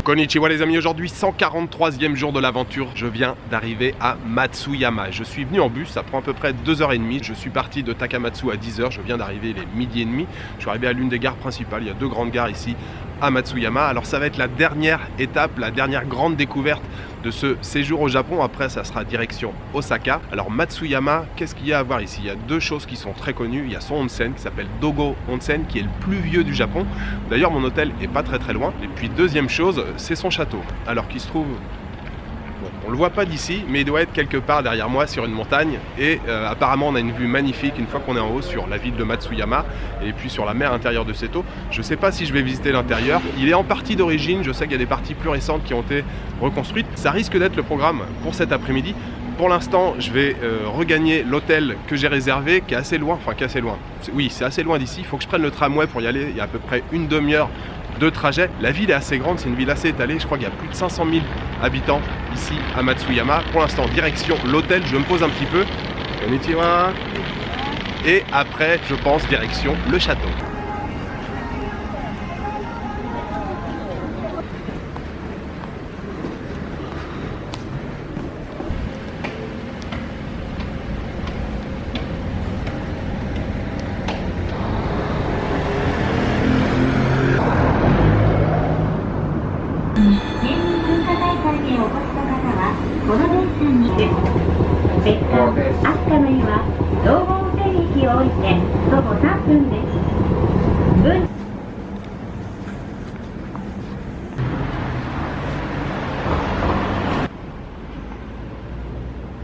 Konnichiwa les amis, aujourd'hui 143e jour de l'aventure, je viens d'arriver à Matsuyama. Je suis venu en bus, ça prend à peu près 2h30, je suis parti de Takamatsu à 10h, je viens d'arriver, il est midi et demi. Je suis arrivé à l'une des gares principales, il y a deux grandes gares ici à Matsuyama. Alors ça va être la dernière étape, la dernière grande découverte de ce séjour au Japon. Après ça sera direction Osaka. Alors Matsuyama, qu'est-ce qu'il y a à voir ici? Il y a deux choses qui sont très connues. Il y a son onsen qui s'appelle Dogo Onsen, qui est le plus vieux du Japon. D'ailleurs mon hôtel est pas très loin. Et puis deuxième chose, c'est son château. Alors qui se trouve... Bon, on le voit pas d'ici, mais il doit être quelque part derrière moi sur une montagne. Et apparemment on a une vue magnifique une fois qu'on est en haut sur la ville de Matsuyama et puis sur la mer intérieure de Seto. Je sais pas si je vais visiter l'intérieur. Il est en partie d'origine, je sais qu'il y a des parties plus récentes qui ont été reconstruites. Ça risque d'être le programme pour cet après-midi. Pour l'instant, je vais regagner l'hôtel que j'ai réservé, qui est assez loin, enfin qui est assez loin. Oui, c'est assez loin d'ici. Il faut que je prenne le tramway pour y aller. Il y a à peu près une demi-heure de trajet. La ville est assez grande, c'est une ville assez étalée. Je crois qu'il y a plus de 500 000 habitants ici à Matsuyama. Pour l'instant, direction l'hôtel. Je me pose un petit peu. Konnichiwa. Et après, je pense direction le château.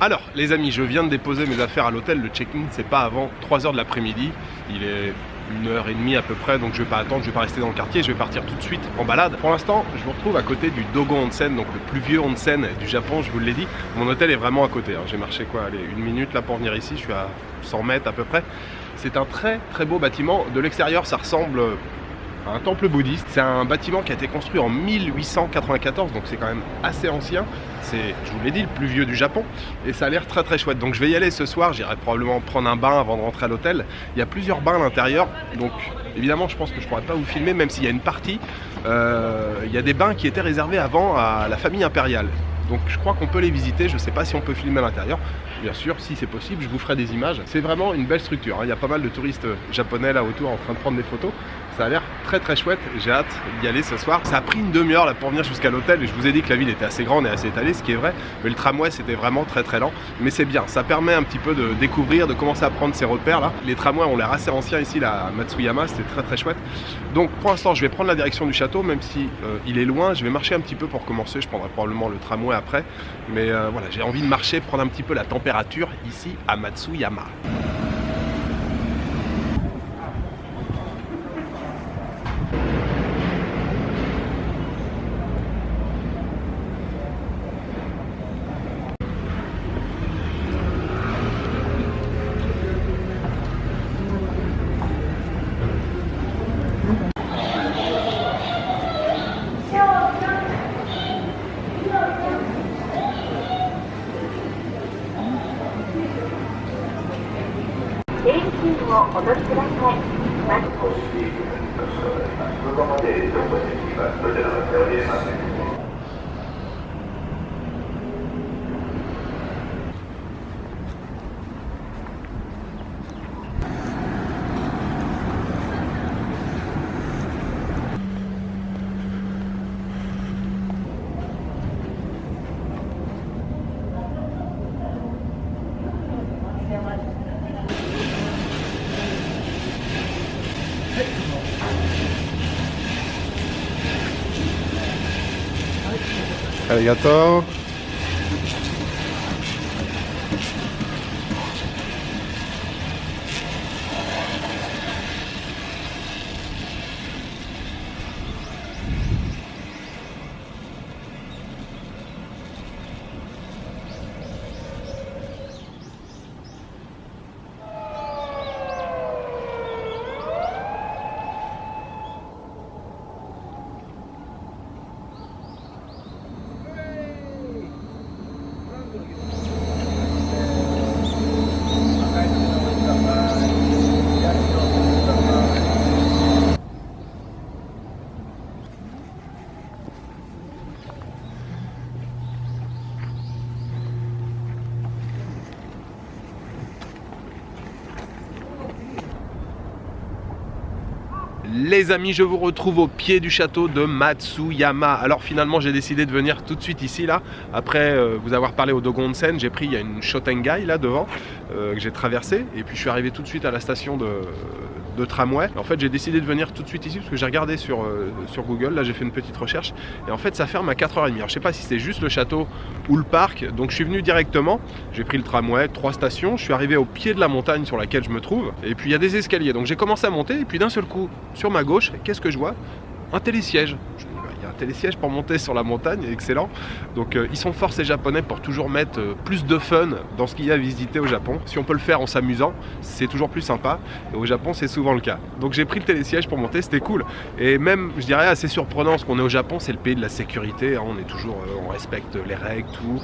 Alors les amis, je viens de déposer mes affaires à l'hôtel. Le check-in c'est pas avant 3h de l'après-midi. Il est 1h30 à peu près, donc je vais pas attendre, je vais pas rester dans le quartier, je vais partir tout de suite en balade. Pour l'instant, je vous retrouve à côté du Dogo Onsen, donc le plus vieux onsen du Japon, je vous l'ai dit. Mon hôtel est vraiment à côté, hein. J'ai marché quoi, allez, une minute là pour venir ici, je suis à 100 mètres à peu près. C'est un très beau bâtiment. De l'extérieur, ça ressemble à un temple bouddhiste. C'est un bâtiment qui a été construit en 1894, donc c'est quand même assez ancien. C'est, je vous l'ai dit, le plus vieux du Japon et ça a l'air très chouette. Donc je vais y aller ce soir, j'irai probablement prendre un bain avant de rentrer à l'hôtel. Il y a plusieurs bains à l'intérieur, donc évidemment je pense que je pourrais pas vous filmer, même s'il y a une partie. Il y a des bains qui étaient réservés avant à la famille impériale. Donc je crois qu'on peut les visiter, je ne sais pas si on peut filmer à l'intérieur. Bien sûr, si c'est possible, je vous ferai des images. C'est vraiment une belle structure, hein. Il y a pas mal de touristes japonais là autour en train de prendre des photos. Ça a l'air très chouette, j'ai hâte d'y aller ce soir. Ça a pris une demi-heure là pour venir jusqu'à l'hôtel et je vous ai dit que la ville était assez grande et assez étalée, ce qui est vrai. Mais le tramway c'était vraiment très lent. Mais c'est bien, ça permet un petit peu de découvrir, de commencer à prendre ses repères là. Les tramways ont l'air assez anciens ici là, à Matsuyama, c'était très chouette. Donc pour l'instant je vais prendre la direction du château, même si il est loin. Je vais marcher un petit peu pour commencer, je prendrai probablement le tramway après. Mais voilà, j'ai envie de marcher, prendre un petit peu la température ici à Matsuyama. Arigato. Les amis, je vous retrouve au pied du château de Matsuyama. Alors finalement, j'ai décidé de venir tout de suite ici, là. Après vous avoir parlé au Dogon Onsen, j'ai pris, il y a une Shotengai là devant, que j'ai traversé. Et puis je suis arrivé tout de suite à la station de tramway. En fait, j'ai décidé de venir tout de suite ici parce que j'ai regardé sur Google, là j'ai fait une petite recherche. Et en fait, ça ferme à 4h30. Alors je sais pas si c'est juste le château ou le parc. Donc je suis venu directement, j'ai pris le tramway, 3 stations. Je suis arrivé au pied de la montagne sur laquelle je me trouve. Et puis il y a des escaliers. Donc j'ai commencé à monter et puis d'un seul coup, sur ma gauche, qu'est-ce que je vois? Un télésiège. Je me dis, il y a un télésiège pour monter sur la montagne, excellent. Donc ils sont forts ces japonais pour toujours mettre plus de fun dans ce qu'il y a à visiter au Japon. Si on peut le faire en s'amusant, c'est toujours plus sympa. Et au Japon, c'est souvent le cas. Donc j'ai pris le télésiège pour monter, c'était cool. Et même, je dirais, assez surprenant, parce qu'on est au Japon, c'est le pays de la sécurité. Hein, on est toujours, on respecte les règles, tout.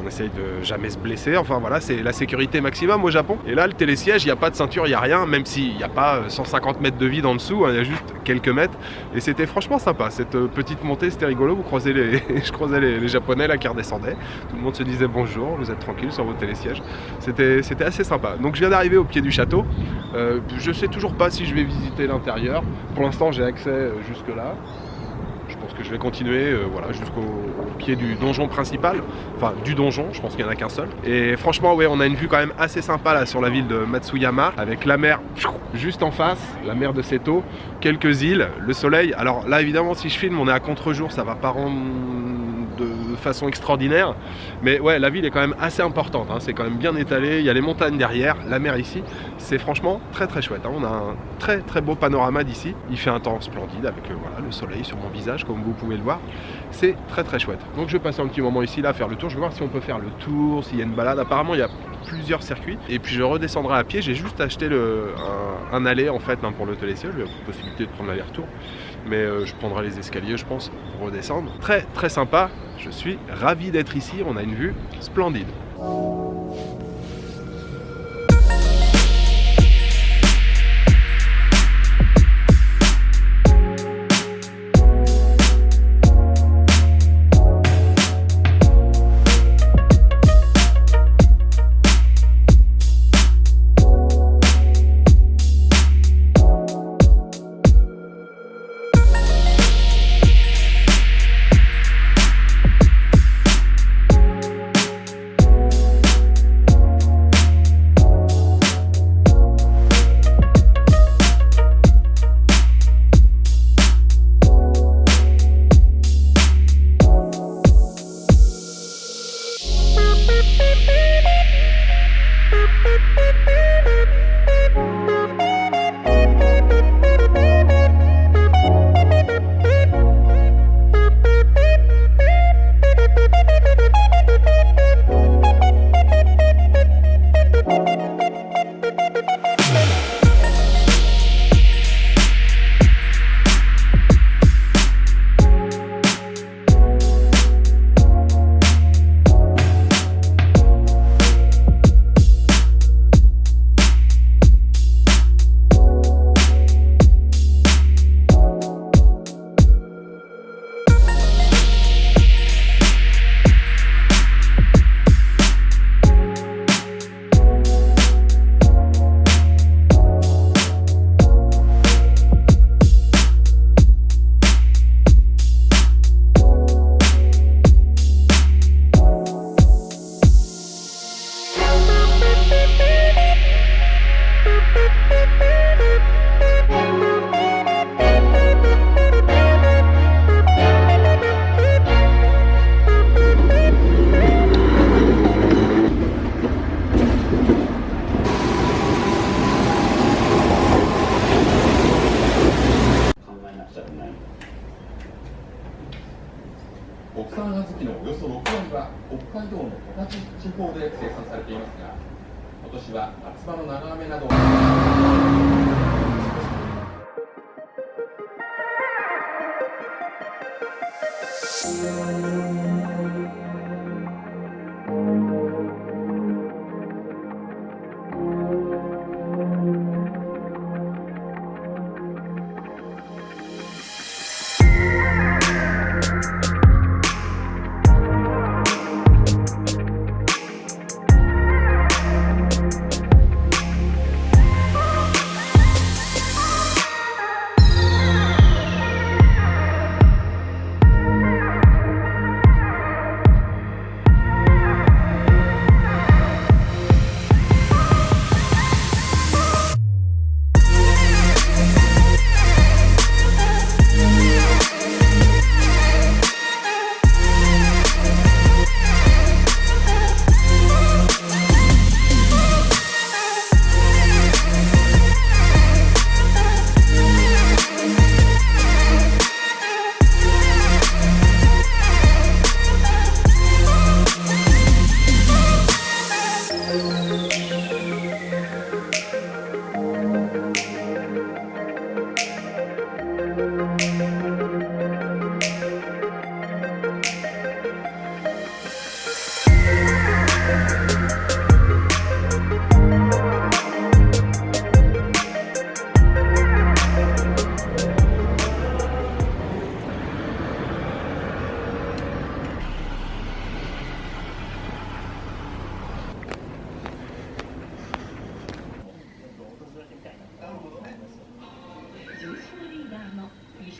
On essaye de jamais se blesser. Enfin voilà, c'est la sécurité maximum au Japon. Et là, le télésiège, il n'y a pas de ceinture, il n'y a rien, même s'il n'y a pas 150 mètres de vide en dessous, hein, il y a juste quelques mètres. Et c'était franchement sympa. Cette petite montée, c'était rigolo. Vous croisez je croisais les Japonais là qui redescendaient. Tout le monde se disait bonjour, vous êtes tranquille sur votre télésiège. C'était assez sympa. Donc je viens d'arriver au pied du château. Je sais toujours pas si je vais visiter l'intérieur. Pour l'instant, j'ai accès jusque là. Je pense que je vais continuer voilà, jusqu'au pied du donjon principal, enfin du donjon, je pense qu'il n'y en a qu'un seul. Et franchement, ouais, on a une vue quand même assez sympa là sur la ville de Matsuyama, avec la mer juste en face, la mer de Seto, quelques îles, le soleil. Alors là, évidemment, si je filme, on est à contre-jour, ça va pas rendre de façon extraordinaire, mais ouais, la ville est quand même assez importante, hein. C'est quand même bien étalé, il y a les montagnes derrière, la mer ici, c'est franchement très très chouette, hein. On a un très très beau panorama d'ici, il fait un temps splendide avec voilà, le soleil sur mon visage comme vous pouvez le voir, c'est très très chouette. Donc je vais passer un petit moment ici là, faire le tour, je vais voir si on peut faire le tour, s'il y a une balade, apparemment il y a plusieurs circuits, et puis je redescendrai à pied. J'ai juste acheté un aller en fait, hein, pour le télésiège, j'ai la possibilité de prendre l'aller-retour, mais je prendrai les escaliers je pense pour redescendre. Très très sympa, je suis ravi d'être ici, on a une vue splendide.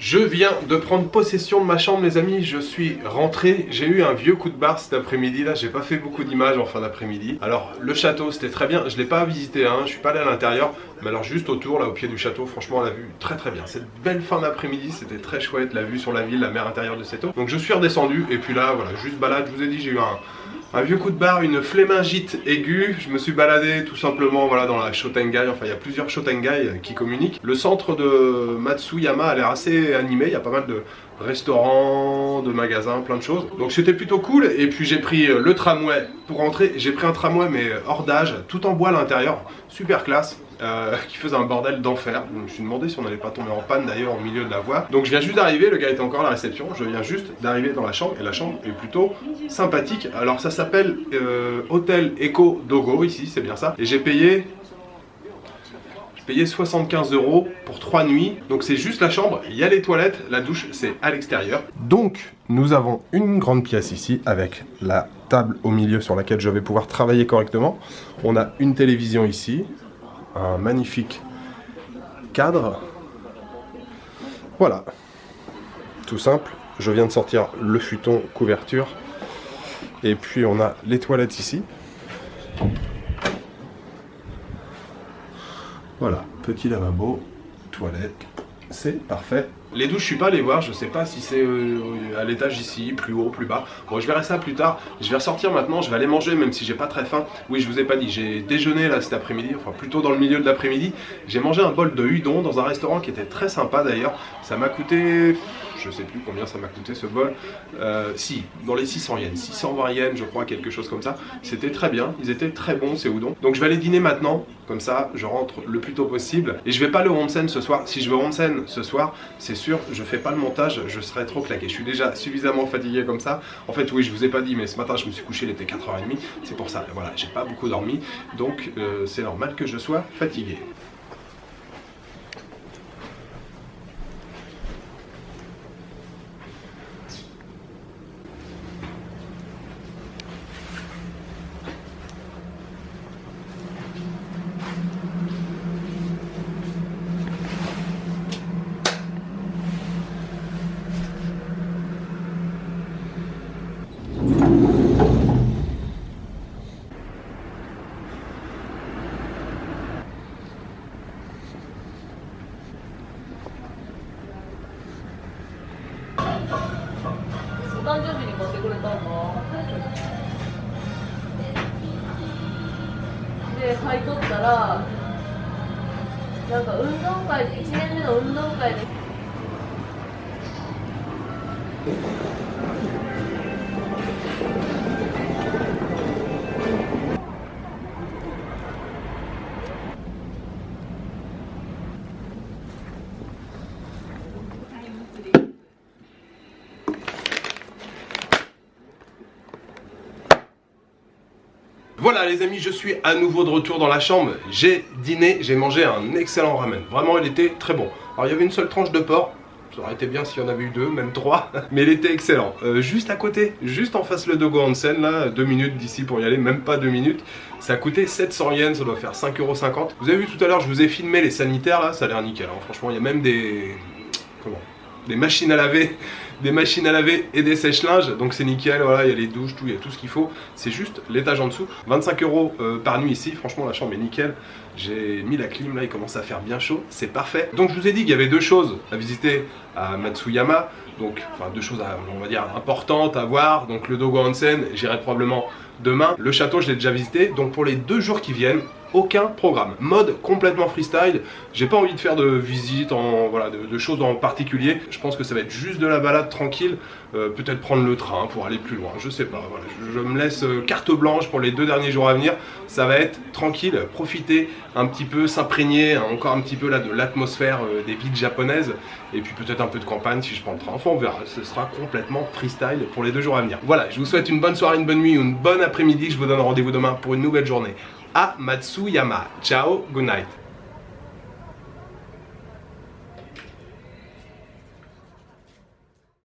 Je viens de prendre possession de ma chambre les amis, je suis rentré, j'ai eu un vieux coup de barre cet après-midi là, j'ai pas fait beaucoup d'images en fin d'après-midi. Alors le château c'était très bien, je l'ai pas visité hein, je suis pas allé à l'intérieur, mais alors juste autour là au pied du château, franchement la vue très très bien. Cette belle fin d'après-midi, c'était très chouette, la vue sur la ville, la mer intérieure de Seto. Donc je suis redescendu et puis là voilà, juste balade, je vous ai dit j'ai eu un vieux coup de barre, une phlémingite aiguë. Je me suis baladé tout simplement voilà, dans la Shotengai, enfin il y a plusieurs Shotengai qui communiquent. Le centre de Matsuyama a l'air assez animé, il y a pas mal de restaurants, de magasins, plein de choses. Donc c'était plutôt cool et puis j'ai pris le tramway pour rentrer. J'ai pris un tramway mais hors d'âge, tout en bois à l'intérieur, super classe. Qui faisait un bordel d'enfer. Je me suis demandé si on n'allait pas tomber en panne d'ailleurs au milieu de la voie. Donc je viens juste d'arriver, le gars était encore à la réception, je viens juste d'arriver dans la chambre et la chambre est plutôt sympathique. Alors ça s'appelle Hôtel Eco Dogo ici, c'est bien ça. Et j'ai payé 75 € pour 3 nuits. Donc c'est juste la chambre, il y a les toilettes, la douche c'est à l'extérieur. Donc nous avons une grande pièce ici avec la table au milieu sur laquelle je vais pouvoir travailler correctement. On a une télévision ici. Un magnifique cadre. Voilà. Tout simple. Je viens de sortir le futon couverture. Et puis on a les toilettes ici. Voilà. Petit lavabo. Toilette. C'est parfait. Les douches, je suis pas allé voir, je sais pas si c'est à l'étage ici, plus haut, plus bas. Bon, je verrai ça plus tard. Je vais ressortir maintenant, je vais aller manger, même si j'ai pas très faim. Oui, je vous ai pas dit, j'ai déjeuné là cet après-midi, enfin plutôt dans le milieu de l'après-midi. J'ai mangé un bol de udon dans un restaurant qui était très sympa d'ailleurs. Ça m'a coûté, je sais plus combien ça m'a coûté ce bol. Si, dans les 600 yens, 620 yens, je crois, quelque chose comme ça. C'était très bien, ils étaient très bons ces udon. Donc je vais aller dîner maintenant, comme ça, je rentre le plus tôt possible. Et je vais pas aller au onsen ce soir. Si je vais au onsen ce soir, c'est sûr, je fais pas le montage, je serai trop claqué. Je suis déjà suffisamment fatigué comme ça. En fait, oui, je vous ai pas dit, mais ce matin, je me suis couché, il était 4h30. C'est pour ça, voilà, j'ai pas beaucoup dormi. Donc, c'est normal que je sois fatigué.で買い取ったらなんか運動会で1年目の運動会でVoilà les amis, je suis à nouveau de retour dans la chambre. J'ai dîné, j'ai mangé un excellent ramen. Vraiment, il était très bon. Alors, il y avait une seule tranche de porc. Ça aurait été bien s'il y en avait eu 2, même 3. Mais il était excellent. Juste à côté, juste en face le Dogo Onsen, là, 2 minutes d'ici pour y aller, même pas 2 minutes. Ça a coûté 700 yens, ça doit faire 5,50 €. Vous avez vu tout à l'heure, je vous ai filmé les sanitaires, là, ça a l'air nickel. Hein. Franchement, il y a même des... Comment ? Des machines à laver, et des sèche-linges, donc c'est nickel, voilà, il y a les douches, tout, il y a tout ce qu'il faut, c'est juste l'étage en dessous, 25 € par nuit ici, franchement la chambre est nickel, j'ai mis la clim là, il commence à faire bien chaud, c'est parfait. Donc je vous ai dit qu'il y avait 2 choses à visiter à Matsuyama, donc, enfin 2 choses, on va dire, importantes à voir, donc le Dogo Onsen, j'irai probablement demain, le château je l'ai déjà visité, donc pour les 2 jours qui viennent, aucun programme, mode complètement freestyle. J'ai pas envie de faire de visite, voilà, de choses en particulier. Je pense que ça va être juste de la balade tranquille, peut-être prendre le train pour aller plus loin, je sais pas. Voilà, je me laisse carte blanche pour les 2 derniers jours à venir. Ça va être tranquille, profiter un petit peu, s'imprégner encore un petit peu là de l'atmosphère des villes japonaises, et puis peut-être un peu de campagne si je prends le train. Enfin on verra, ce sera complètement freestyle pour les 2 jours à venir. Voilà, je vous souhaite une bonne soirée, une bonne nuit ou une bonne après-midi. Je vous donne rendez-vous demain pour une nouvelle journée à Matsuyama. Ciao, good night.